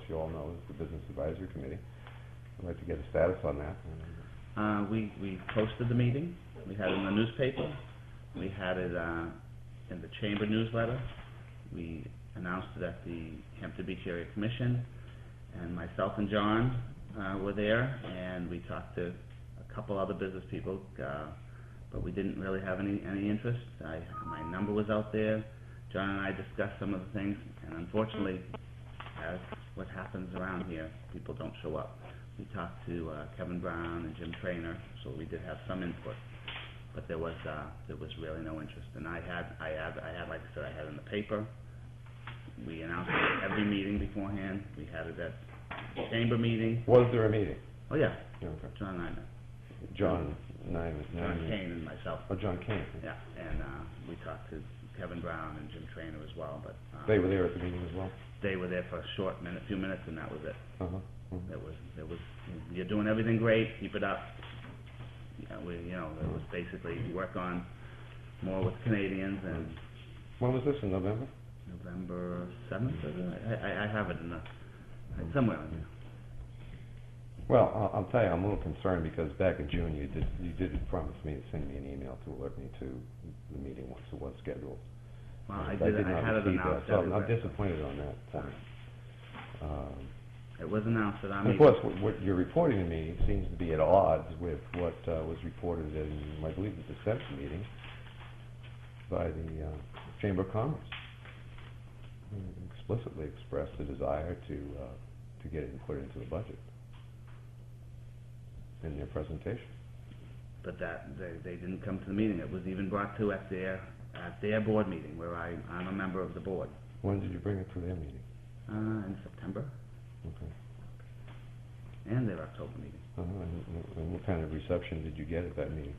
you all know, is the Business Advisory Committee. I'd like to get a status on that. We posted the meeting. We had it in the newspaper. We had it in the chamber newsletter. We announced it at the Hampton Beach Area Commission, and myself and John were there, and we talked to a couple other business people, but we didn't really have any interest. My number was out there. John and I discussed some of the things, and unfortunately, as what happens around here, people don't show up. We talked to Kevin Brown and Jim Traynor, so we did have some input, but there was really no interest. And I had, like I said, I had it in the paper. We announced it at every meeting beforehand. We had it at the chamber meeting. Was there a meeting? Oh yeah, Okay. John and I met. John Kane and myself. Oh, John Kane. Yeah, and we talked to Kevin Brown and Jim Traynor as well. But they were there at the meeting as well? They were there for a few minutes, and that was it. Uh-huh. It was. You're doing everything great. Keep it up. It was basically work on more with Canadians. And when was this, in November? November 7th. I have it in somewhere in here. Well, I'll tell you, I'm a little concerned because back in June you did promise me to send me an email to alert me to the meeting once it was scheduled. Well, I did had it announced. So I'm disappointed on that point. It was announced that and of course, what you're reporting to me seems to be at odds with what was reported in, I believe, the December meeting by the Chamber of Commerce. Explicitly expressed a desire to get it into the budget in their presentation. But they didn't come to the meeting. It was even brought to at their board meeting, where I'm a member of the board. When did you bring it to their meeting? In September. Okay. And their October meeting. And what kind of reception did you get at that meeting?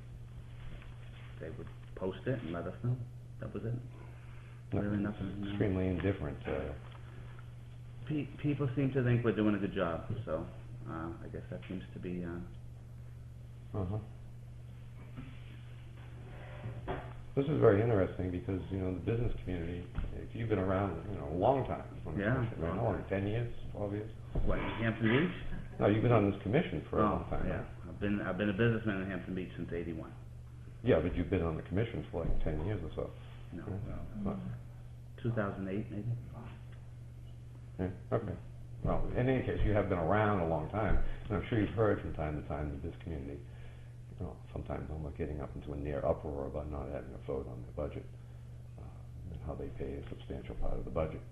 They would post it and let us know. That was it. Really nothing. Extremely indifferent. People seem to think we're doing a good job, so I guess that seems to be. This is very interesting because the business community. If you've been around, a long time. Yeah. How long? 10 years, 12 years. What, Hampton Beach? No, you've been on this commission for a long time. Yeah, right? I've been a businessman in Hampton Beach since '81. Yeah, but you've been on the commission for like 10 years or so. No, 2008 maybe. Yeah, okay. Well, in any case, you have been around a long time, and I'm sure you've heard from time to time that this community, sometimes almost getting up into a near uproar about not having a vote on the budget, and how they pay a substantial part of the budget.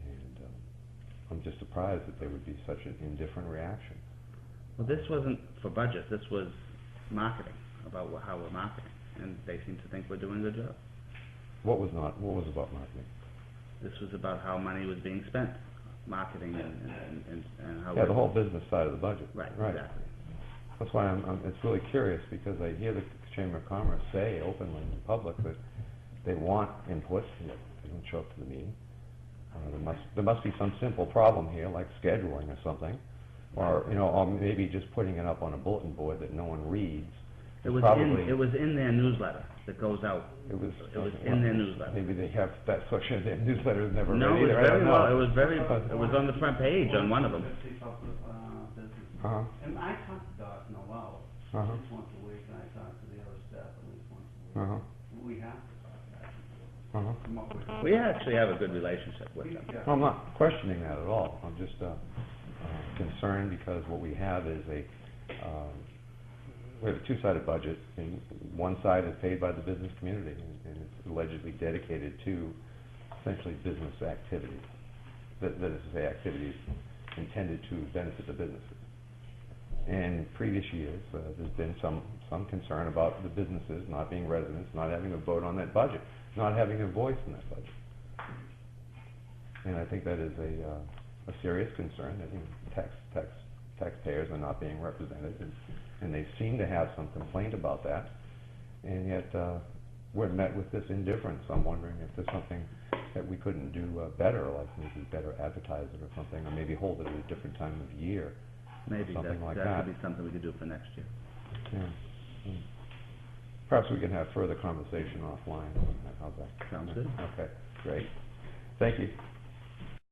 And I'm just surprised that there would be such an indifferent reaction. Well, this wasn't for budget. This was marketing, about how we're marketing, and they seem to think we're doing a good job. What was about marketing? This was about how money was being spent, marketing and how. Yeah, the whole business side of the budget. Right. Exactly. That's why it's really curious, because I hear the Chamber of Commerce say openly in public that they want input, yet they don't show up to the meeting. There must be some simple problem here, like scheduling or something, or maybe just putting it up on a bulletin board that no one reads. It was in their newsletter that goes out. It was in their newsletter. Maybe they have that section of their newsletter is never no, read either. I don't know. It was on the front page on one of them. And I talk to Doc Noel at least once a week, and I talk to the other staff at least once a week. We have to talk that. We actually have a good relationship with them. Well, I'm not questioning that at all. I'm just concerned because what we have is we have a two-sided budget, and one side is paid by the business community, and it's allegedly dedicated to essentially business activities. That is to say, activities intended to benefit the businesses. And in previous years, there's been some concern about the businesses not being residents, not having a vote on that budget, not having a voice in that budget. And I think that is a serious concern that taxpayers are not being represented, and they seem to have some complaint about that. And yet we're met with this indifference. I'm wondering if there's something that we couldn't do better, like maybe better advertise it or something, or maybe hold it at a different time of year. Maybe something like that could be something we could do for next year. Yeah. Perhaps we can have further conversation offline. How's that? Sounds good. Okay, great. Thank you.